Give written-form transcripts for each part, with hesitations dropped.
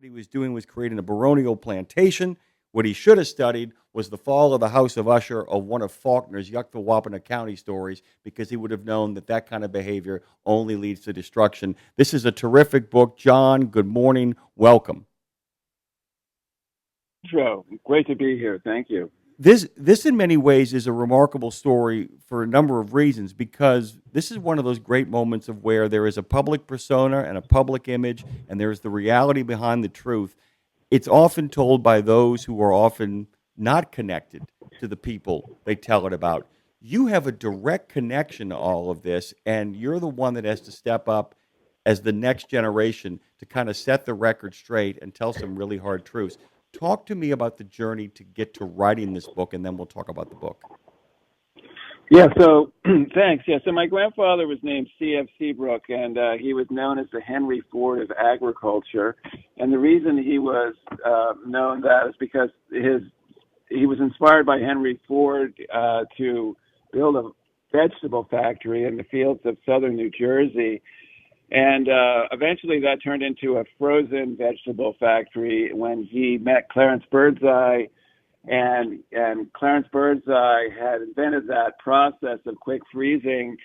What he was doing was creating a baronial plantation. What he should have studied was the fall of the House of Usher, of one of Faulkner's Yucca County stories, because he would have known that that kind of behavior only leads to destruction. This is a terrific book. John, good morning. Welcome. Joe, great to be here. Thank you. This in many ways is a remarkable story for a number of reasons, because this is one of those great moments of where there is a public persona and a public image, and there's the reality behind the truth. It's often told by those who are often not connected to the people they tell it about. You have a direct connection to all of this, and you're the one that has to step up as the next generation to kind of set the record straight and tell some really hard truths. Talk to me about the journey to get to writing this book, and then we'll talk about the book. Yeah, so thanks. Yeah, so my grandfather was named C.F. Seabrook, and he was known as the Henry Ford of agriculture. And the reason he was known that is because he was inspired by Henry Ford to build a vegetable factory in the fields of southern New Jersey. And eventually that turned into a frozen vegetable factory when he met Clarence Birdseye. And Clarence Birdseye had invented that process of quick freezing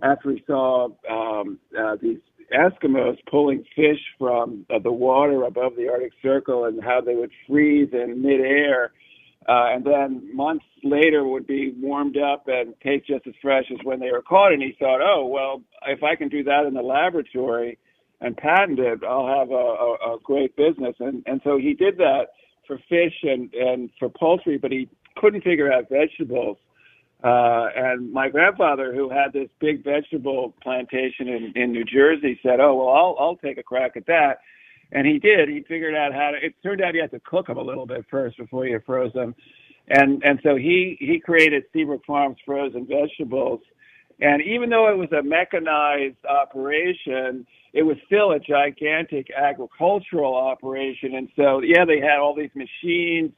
after he saw these Eskimos pulling fish from the water above the Arctic Circle and how they would freeze in midair. And then months later would be warmed up and taste just as fresh as when they were caught. And he thought, oh, well, if I can do that in the laboratory and patent it, I'll have a great business. And so he did that for fish and for poultry, but he couldn't figure out vegetables. And my grandfather, who had this big vegetable plantation in New Jersey, said, oh, well, I'll take a crack at that. And he did. He figured out how to. It turned out he had to cook them a little bit first before you froze them, and so he created Seabrook Farms Frozen Vegetables. And even though it was a mechanized operation, it was still a gigantic agricultural operation. And so, yeah, they had all these machines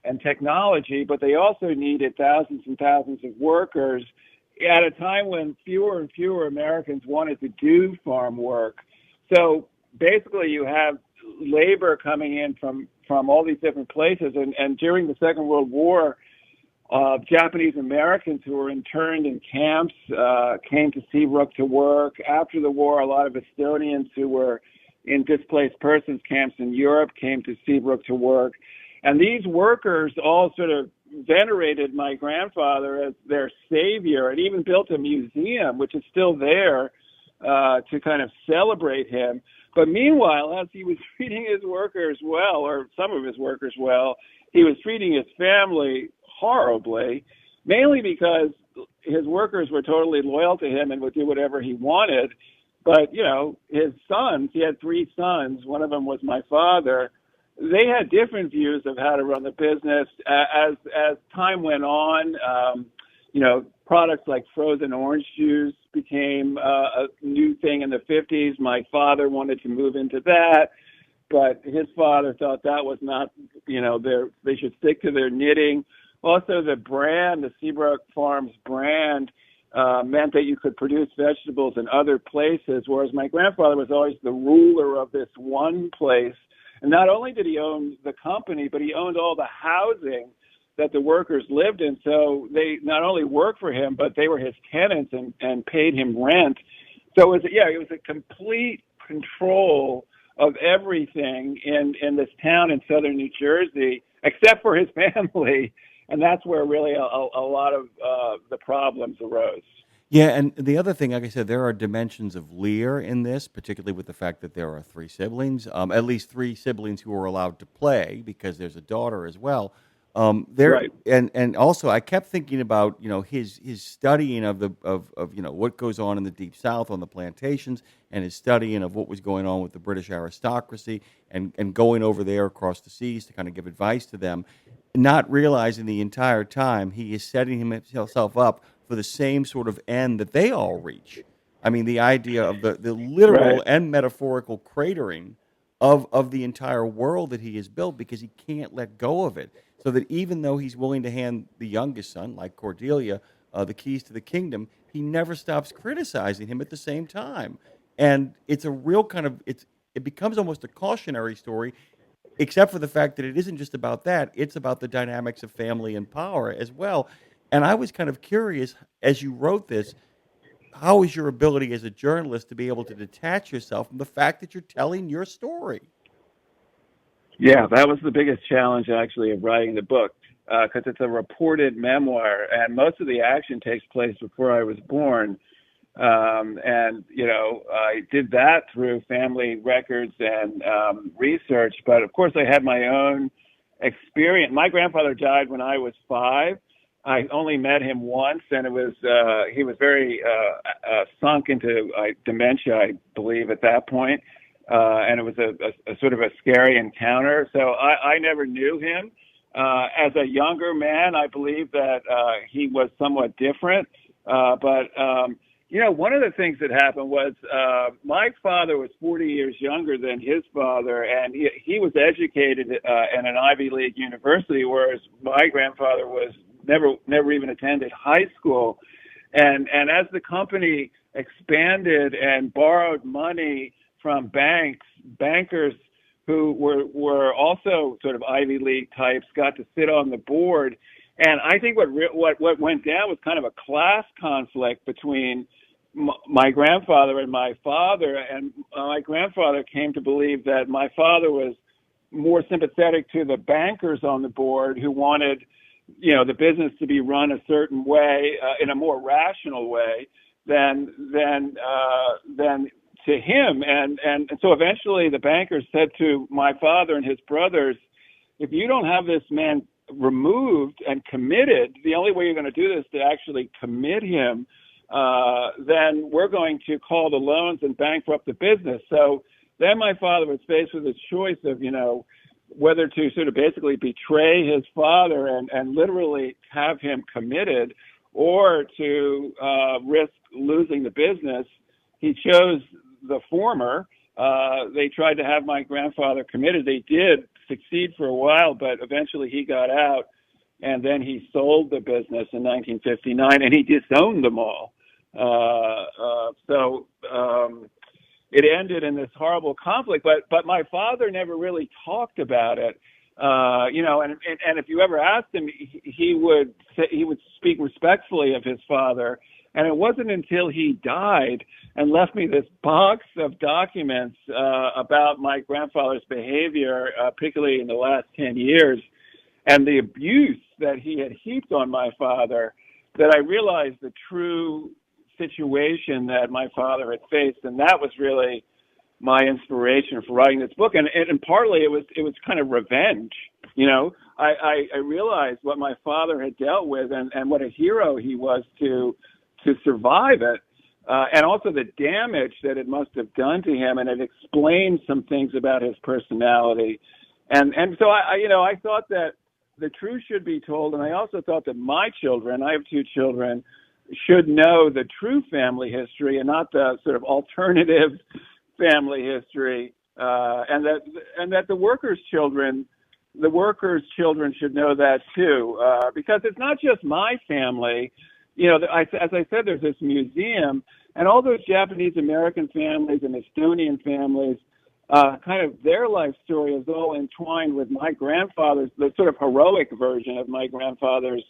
and technology, but they also needed thousands and thousands of workers at a time when fewer and fewer Americans wanted to do farm work. So basically you have labor coming in from all these different places. And during the Second World War, Japanese Americans who were interned in camps came to Seabrook to work. After the war, a lot of Estonians who were in displaced persons camps in Europe came to Seabrook to work. And these workers all sort of venerated my grandfather as their savior, and even built a museum, which is still there, to kind of celebrate him. But meanwhile, as he was treating his workers well, or some of his workers well, he was treating his family horribly, mainly because his workers were totally loyal to him and would do whatever he wanted. But, you know, his sons, he had three sons, one of them was my father, they had different views of how to run the business. As time went on, you know, products like frozen orange juice became a new thing in the 50s. My father wanted to move into that, but his father thought that was not, you know, they should stick to their knitting. Also, the brand, the Seabrook Farms brand, meant that you could produce vegetables in other places, whereas my grandfather was always the ruler of this one place. And not only did he own the company, but he owned all the housing that the workers lived in. So they not only worked for him, but they were his tenants and paid him rent. So it was a complete control of everything in this town in southern New Jersey, except for his family. And that's where really a lot of the problems arose. Yeah, and the other thing, like I said, there are dimensions of Lear in this, particularly with the fact that there are three siblings, at least three siblings who are allowed to play, because there's a daughter as well. Right. And also I kept thinking about, you know, his studying of you know, what goes on in the Deep South on the plantations, and his studying of what was going on with the British aristocracy, and going over there across the seas to kind of give advice to them, not realizing the entire time he is setting himself up for the same sort of end that they all reach. I mean, the idea of the literal Right. and metaphorical cratering of the entire world that he has built, because he can't let go of it. So that even though he's willing to hand the youngest son, like Cordelia, the keys to the kingdom, he never stops criticizing him at the same time. And it's a real kind of it becomes almost a cautionary story. except for the fact that it isn't just about that, it's about the dynamics of family and power as well. And I was kind of curious as you wrote this, how is your ability as a journalist to be able to detach yourself from the fact that you're telling your story? Yeah, that was the biggest challenge actually of writing the book because it's a reported memoir, and most of the action takes place before I was born. And I did that through family records and research. But of course, I had my own experience. My grandfather died when I was 5. I only met him once, and it was he was very sunk into dementia, I believe, at that point. And it was a sort of a scary encounter. So I never knew him. As a younger man, I believe that he was somewhat different. But one of the things that happened was my father was 40 years younger than his father, and he was educated at an Ivy League university, whereas my grandfather was never even attended high school. And as the company expanded and borrowed money from bankers who were also sort of Ivy League types got to sit on the board. And I think what went down was kind of a class conflict between my grandfather and my father. And my grandfather came to believe that my father was more sympathetic to the bankers on the board who wanted, the business to be run a certain way, in a more rational way than to him. And so eventually the bankers said to my father and his brothers, if you don't have this man removed and committed, the only way you're going to do this is to actually commit him, then we're going to call the loans and bankrupt the business. So then my father was faced with this choice of, whether to sort of basically betray his father and literally have him committed, or to risk losing the business. He chose the former. They tried to have my grandfather committed. They did succeed for a while, but eventually he got out, and then he sold the business in 1959, and he disowned them all. So it ended in this horrible conflict. But my father never really talked about it. And if you ever asked him, he would speak respectfully of his father. And it wasn't until he died and left me this box of documents about my grandfather's behavior, particularly in the last 10 years, and the abuse that he had heaped on my father, that I realized the true situation that my father had faced. And that was really my inspiration for writing this book. And partly it was kind of revenge. I realized what my father had dealt with and what a hero he was to survive it, and also the damage that it must have done to him, and it explained some things about his personality, and so I thought that the truth should be told, and I also thought that my children, I have 2 children, should know the true family history and not the sort of alternative family history, and that the workers' children should know that too, because it's not just my family. As I said, there's this museum, and all those Japanese American families and Estonian families, kind of their life story is all entwined with my grandfather's, the sort of heroic version of my grandfather's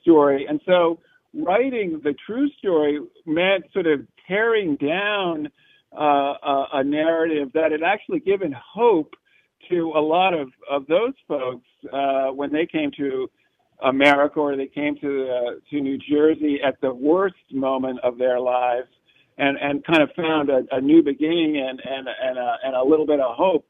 story. And so writing the true story meant sort of tearing down a narrative that had actually given hope to a lot of those folks when they came to America, or they came to New Jersey at the worst moment of their lives, and kind of found a new beginning and a little bit of hope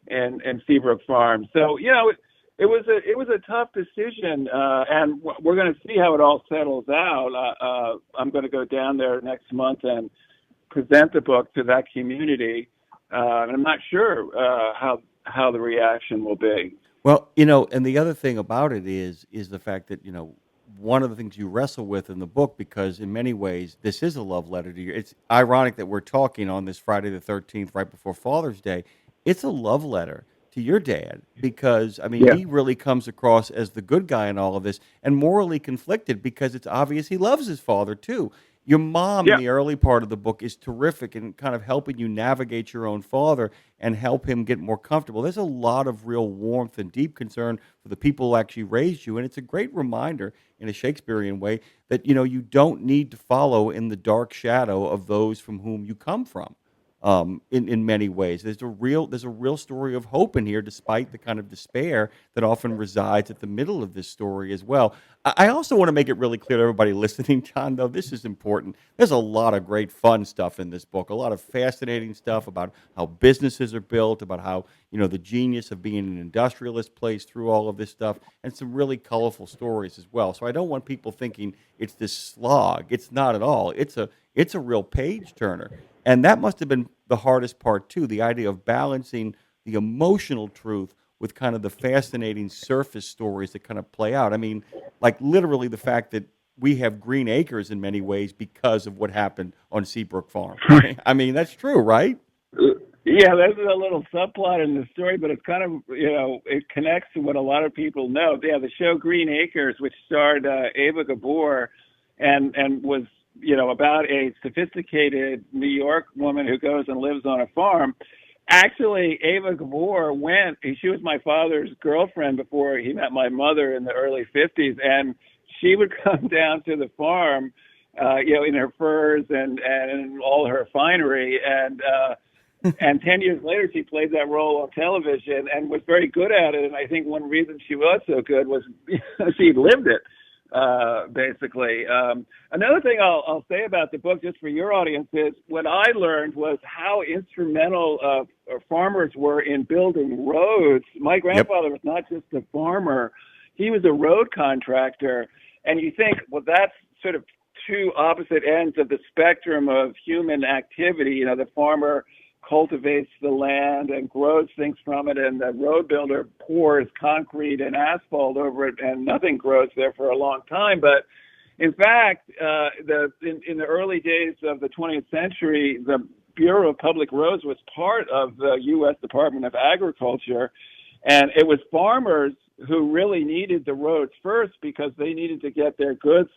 in Seabrook Farm. So it was a tough decision, and we're going to see how it all settles out. I'm going to go down there next month and present the book to that community, and I'm not sure how the reaction will be. Well, and the other thing about it is the fact that, one of the things you wrestle with in the book, because in many ways this is a love letter to you. It's ironic that we're talking on this Friday the 13th, right before Father's Day. It's a love letter to your dad because, I mean, Yeah. he really comes across as the good guy in all of this and morally conflicted because it's obvious he loves his father too. Your mom in Yeah. the early part of the book is terrific in kind of helping you navigate your own father and help him get more comfortable. There's a lot of real warmth and deep concern for the people who actually raised you, and it's a great reminder in a Shakespearean way that you don't need to follow in the dark shadow of those from whom you come from. In many ways, there's a real story of hope in here, despite the kind of despair that often resides at the middle of this story as well. I also want to make it really clear to everybody listening, John, though, this is important. There's a lot of great fun stuff in this book, a lot of fascinating stuff about how businesses are built, about how, the genius of being an industrialist plays through all of this stuff, and some really colorful stories as well. So I don't want people thinking it's this slog. It's not at all. It's a real page turner. And that must have been the hardest part, too, the idea of balancing the emotional truth with kind of the fascinating surface stories that kind of play out. I mean, like literally the fact that we have green acres in many ways because of what happened on Seabrook Farm. I mean, that's true, right? Yeah, there's a little subplot in the story, but it's kind of, it connects to what a lot of people know. Yeah, the show Green Acres, which starred Ava Gabor and was, about a sophisticated New York woman who goes and lives on a farm. Actually, Ava Gabor she was my father's girlfriend before he met my mother in the early 50s, and she would come down to the farm, in her furs and all her finery, and 10 years later, she played that role on television and was very good at it. And I think one reason she was so good was she lived it, basically. Another thing I'll say about the book, just for your audience, is what I learned was how instrumental farmers were in building roads. My grandfather was not just a farmer. He was a road contractor. And you think, well, that's sort of two opposite ends of the spectrum of human activity. The farmer cultivates the land and grows things from it, and the road builder pours concrete and asphalt over it, and nothing grows there for a long time. But in fact, in the early days of the 20th century, the Bureau of Public Roads was part of the U.S. Department of Agriculture, and it was farmers who really needed the roads first because they needed to get their goods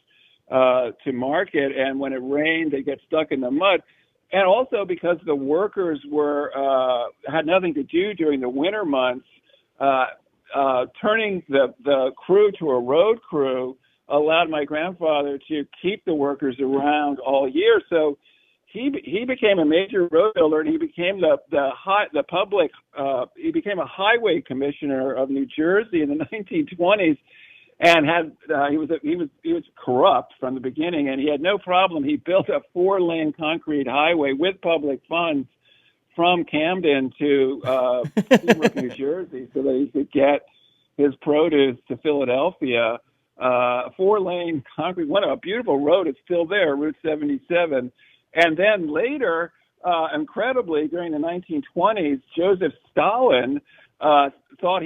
to market, and when it rained, they get stuck in the mud. And also because the workers had nothing to do during the winter months, turning the crew to a road crew allowed my grandfather to keep the workers around all year. So he became a major road builder, and he became he became a highway commissioner of New Jersey in the 1920s. And he was corrupt from the beginning, and he had no problem. He built a 4-lane concrete highway with public funds from Camden to Seabrook, New Jersey, so that he could get his produce to Philadelphia. 4-lane concrete, what a beautiful road! It's still there, Route 77. And then later, incredibly, during the 1920s, Joseph Stalin thought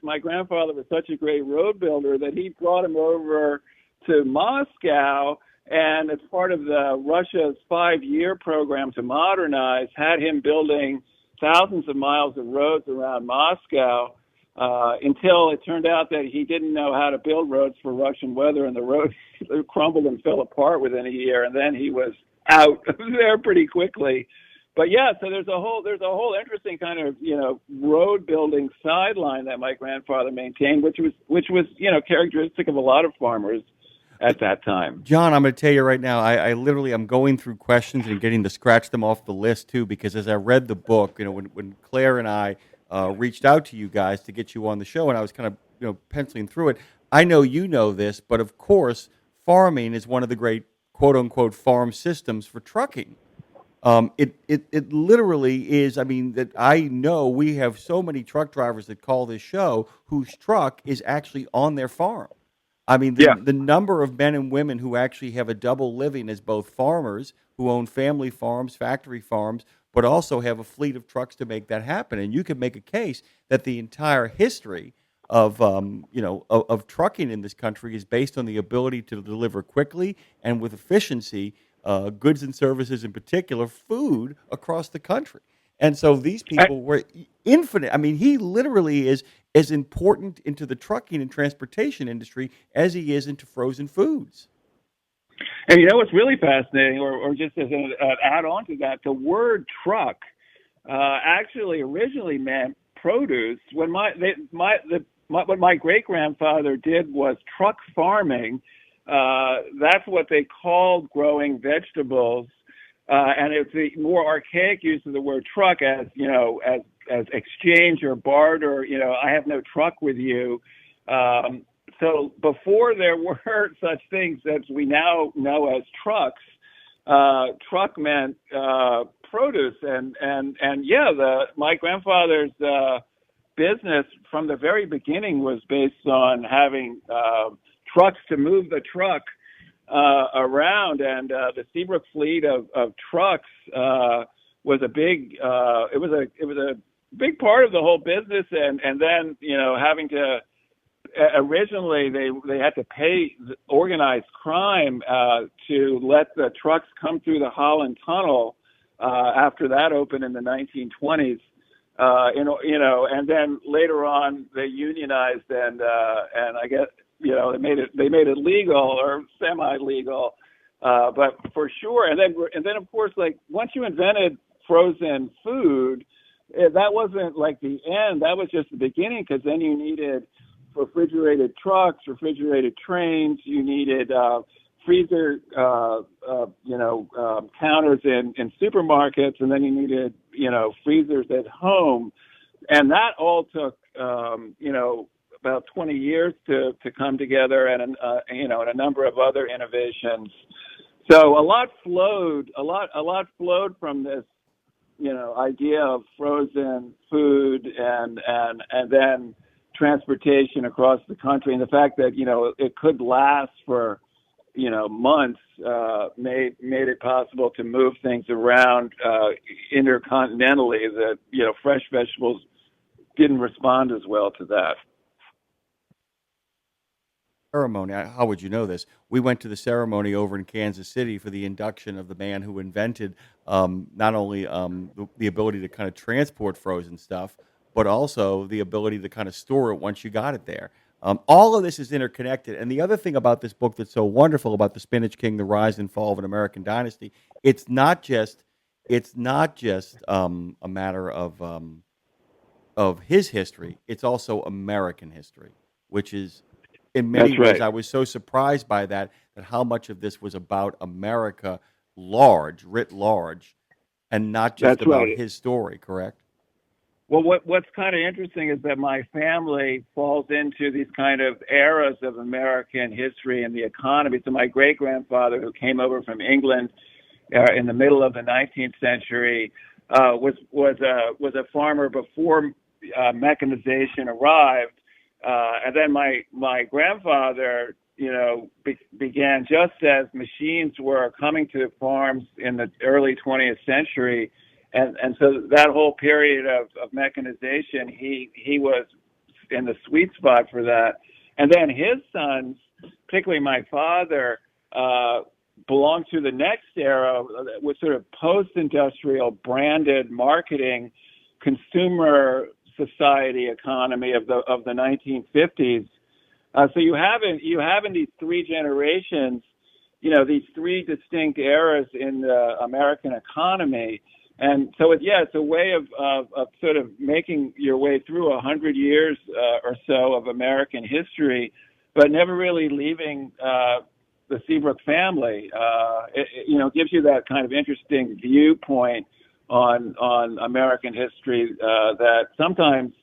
my grandfather was such a great road builder that he brought him over to Moscow, and as part of Russia's 5-year program to modernize, had him building thousands of miles of roads around Moscow, until it turned out that he didn't know how to build roads for Russian weather, and the roads crumbled and fell apart within a year, and then he was out there pretty quickly. But yeah, so there's a whole interesting kind of road building sideline that my grandfather maintained, which was characteristic of a lot of farmers at that time. John, I'm going to tell you right now, I literally I'm going through questions and getting to scratch them off the list too, because as I read the book, when Claire and I reached out to you guys to get you on the show, and I was kind of penciling through it, I know you know this, but of course, farming is one of the great quote unquote farm systems for trucking. It literally is. I mean, that I know we have so many truck drivers that call this show whose truck is actually on their farm. I mean, the number of men and women who actually have a double living as both farmers who own family farms, factory farms, but also have a fleet of trucks to make that happen. And you could make a case that the entire history of trucking in this country is based on the ability to deliver quickly and with efficiency goods and services, in particular, food across the country. And so these people were infinite. I mean, he literally is as important into the trucking and transportation industry as he is into frozen foods. And you know what's really fascinating, or just as an add on to that, the word truck actually originally meant produce. When what my great grandfather did was truck farming. That's what they called growing vegetables, and it's the more archaic use of the word truck as as exchange or barter. I have no truck with you. So before there were such things as we now know as trucks, truck meant produce, and yeah, my grandfather's business from the very beginning was based on having trucks to move the truck around, and the Seabrook fleet of trucks was a big it was a big part of the whole business, and then having to originally they had to pay organized crime to let the trucks come through the Holland Tunnel after that opened in the 1920s. And then later on they unionized, and I guess they made it legal or semi-legal, but for sure. And then of course, like once you invented frozen food, that wasn't like the end. That was just the beginning, because then you needed refrigerated trucks, refrigerated trains. You needed freezer, counters in supermarkets, and then you needed, freezers at home, and that all took, about 20 years to come together, and and a number of other innovations. So a lot flowed from this, idea of frozen food, and then transportation across the country, and the fact that it could last for months made it possible to move things around intercontinentally. That fresh vegetables didn't respond as well to that. Ceremony. How would you know this? We went to the ceremony over in Kansas City for the induction of the man who invented not only the ability to kind of transport frozen stuff, but also the ability to kind of store it once you got it there. All of this is interconnected. And the other thing about this book that's so wonderful about the Spinach King, the rise and fall of an American dynasty, it's not just a matter of his history. It's also American history, which is in many That's ways, right. I was so surprised by that how much of this was about America writ large, and not just That's about right. his story, correct? Well, what's kind of interesting is that my family falls into these kind of eras of American history and the economy. So my great grandfather, who came over from England in the middle of the 19th century, was a farmer before mechanization arrived, and then my grandfather, began just as machines were coming to farms in the early 20th century. And so that whole period of mechanization, he was in the sweet spot for that. And then his sons, particularly my father, belonged to the next era, was sort of post-industrial branded marketing, consumer society economy of the 1950s. So you have in these three generations, these three distinct eras in the American economy. And so, it's a way of sort of making your way through 100 years or so of American history, but never really leaving the Seabrook family. It gives you that kind of interesting viewpoint on American history that sometimes,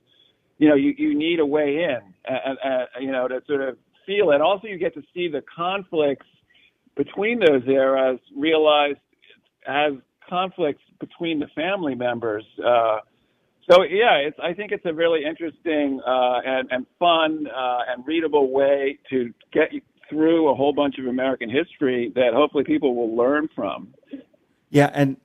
you need a way in, to sort of feel it. Also, you get to see the conflicts between those eras realized as conflicts between the family members. I think it's a really interesting and fun and readable way to get you through a whole bunch of American history that hopefully people will learn from. Yeah, and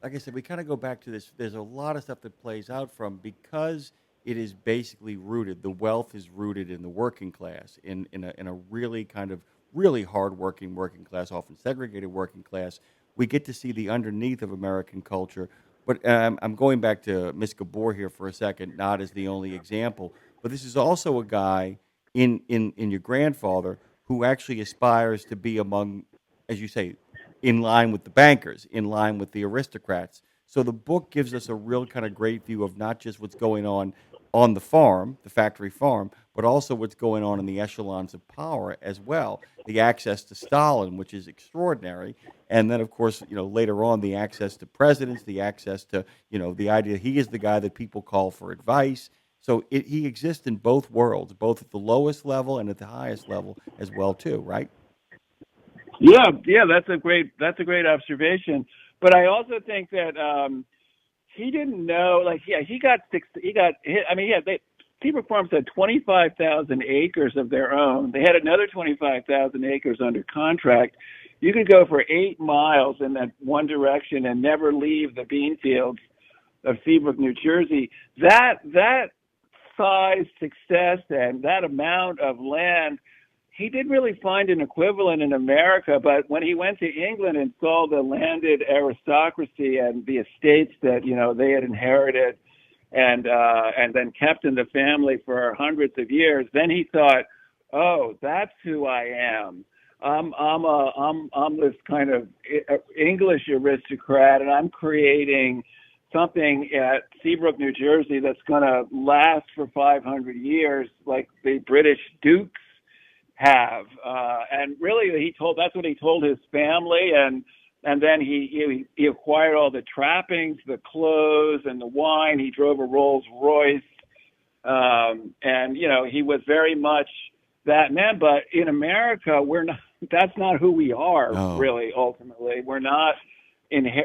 like I said, we kind of go back to this. There's a lot of stuff that plays out from, because it is basically rooted. The wealth is rooted in the working class, in a really kind of really hardworking working class, often segregated working class. We get to see the underneath of American culture. But I'm going back to Miss Gabor here for a second, not as the only example, but this is also a guy in your grandfather who actually aspires to be among as you say, in line with the bankers, in line with the aristocrats. So the book gives us a real kind of great view of not just what's going on the farm, the factory farm, but also what's going on in the echelons of power as well. The access to Stalin, which is extraordinary, and then of course, later on, the access to presidents, the access to, the idea he is the guy that people call for advice. So he exists in both worlds, both at the lowest level and at the highest level as well, too, right? Yeah, yeah, that's a great observation. But I also think that he didn't know. Like, yeah, he got six. He got hit. I mean, yeah, Seabrook Farms had 25,000 acres of their own. They had another 25,000 acres under contract. You could go for 8 miles in that one direction and never leave the bean fields of Seabrook, New Jersey. That size success and that amount of land, he didn't really find an equivalent in America. But when he went to England and saw the landed aristocracy and the estates that they had inherited and then kept in the family for hundreds of years, then he thought, oh, that's who I am. I'm this kind of English aristocrat, and I'm creating something at Seabrook, New Jersey, that's going to last for 500 years, like the British dukes have. And really, that's what he told his family, and then he acquired all the trappings, the clothes, and the wine. He drove a Rolls Royce, and he was very much that man. But in America, we're not. That's not who we are. No. Really. Ultimately, we're not.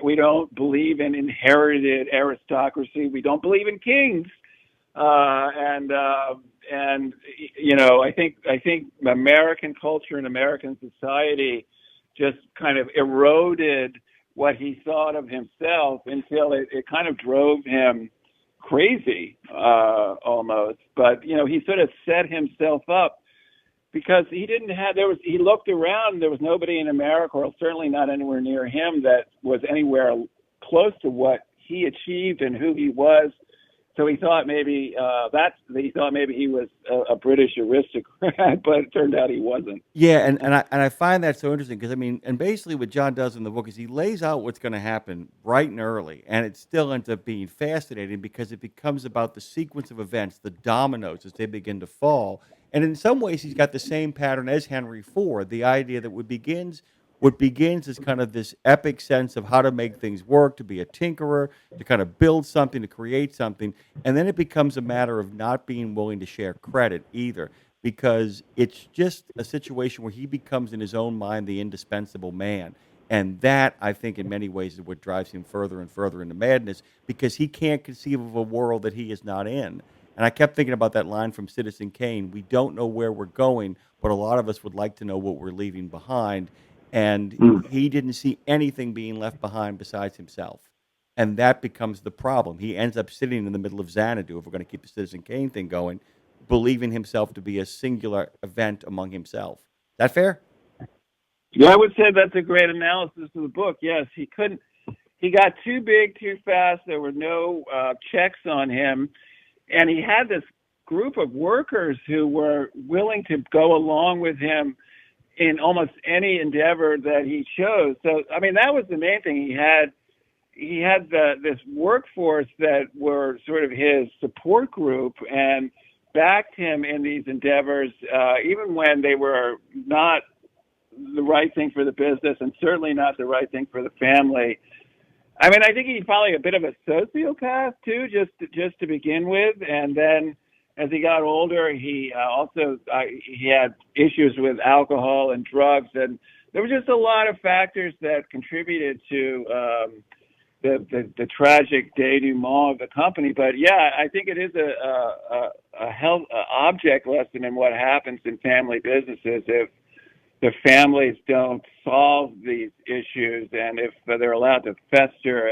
We don't believe in inherited aristocracy. We don't believe in kings. And I think American culture and American society just kind of eroded what he thought of himself until it kind of drove him crazy, almost. But he sort of set himself up because he looked around, there was nobody in America, or certainly not anywhere near him, that was anywhere close to what he achieved and who he was. So he thought maybe he was a British aristocrat, but it turned out he wasn't. Yeah, and I find that so interesting because and basically what John does in the book is he lays out what's going to happen bright and early, and it still ends up being fascinating because it becomes about the sequence of events, the dominoes as they begin to fall. And in some ways, he's got the same pattern as Henry Ford, the idea that what begins is kind of this epic sense of how to make things work, to be a tinkerer, to kind of build something, to create something. And then it becomes a matter of not being willing to share credit either, because it's just a situation where he becomes in his own mind the indispensable man. And that, I think, in many ways is what drives him further and further into madness, because he can't conceive of a world that he is not in. And I kept thinking about that line from Citizen Kane, we don't know where we're going, but a lot of us would like to know what we're leaving behind. And he didn't see anything being left behind besides himself. And that becomes the problem. He ends up sitting in the middle of Xanadu, if we're going to keep the Citizen Kane thing going, believing himself to be a singular event among himself. Is that fair? Yeah, I would say that's a great analysis of the book. Yes, he got too big too fast. There were no checks on him. And he had this group of workers who were willing to go along with him in almost any endeavor that he chose. So, I mean, that was the main thing. He had this workforce that were sort of his support group and backed him in these endeavors, even when they were not the right thing for the business and certainly not the right thing for the family. I mean, I think he's probably a bit of a sociopath too, just to begin with, and then as he got older, he he had issues with alcohol and drugs, and there were just a lot of factors that contributed to the tragic denouement of the company. But yeah, I think it is a object lesson in what happens in family businesses if the families don't solve these issues, and if they're allowed to fester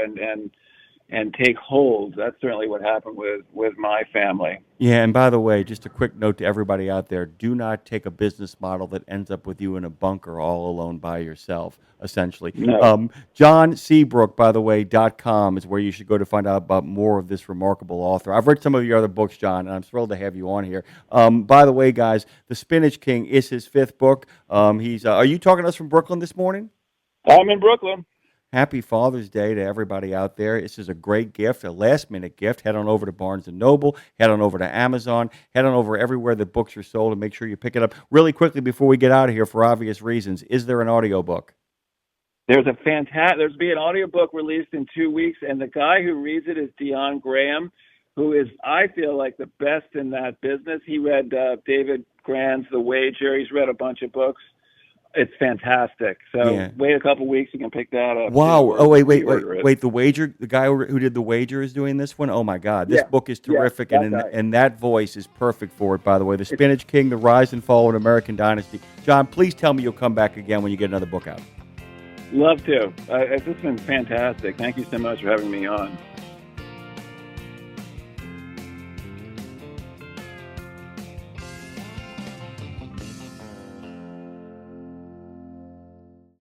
and take hold. That's certainly what happened with my family. Yeah, and by the way, just a quick note to everybody out there, do not take a business model that ends up with you in a bunker all alone by yourself, essentially. No. John Seabrook, by the way, .com is where you should go to find out about more of this remarkable author. I've read some of your other books, John, and I'm thrilled to have you on here. By the way, guys, The Spinach King is his fifth book. Are you talking to us from Brooklyn this morning? I'm in Brooklyn. Happy Father's Day to everybody out there. This is a great gift, a last-minute gift. Head on over to Barnes & Noble. Head on over to Amazon. Head on over everywhere that books are sold and make sure you pick it up. Really quickly before we get out of here, for obvious reasons, is there an audiobook? There's be an audiobook released in 2 weeks, and the guy who reads it is Dion Graham, who is, I feel like, the best in that business. He read David Grann's The Wager. He's read a bunch of books. It's fantastic. So wait a couple weeks, you can pick that up. Wow. Oh, wait. The Wager, the guy who did The Wager is doing this one? Oh, my God. This book is terrific, and that voice is perfect for it, by the way. The Spinach King, The Rise and Fall of American Dynasty. John, please tell me you'll come back again when you get another book out. Love to. It's just been fantastic. Thank you so much for having me on.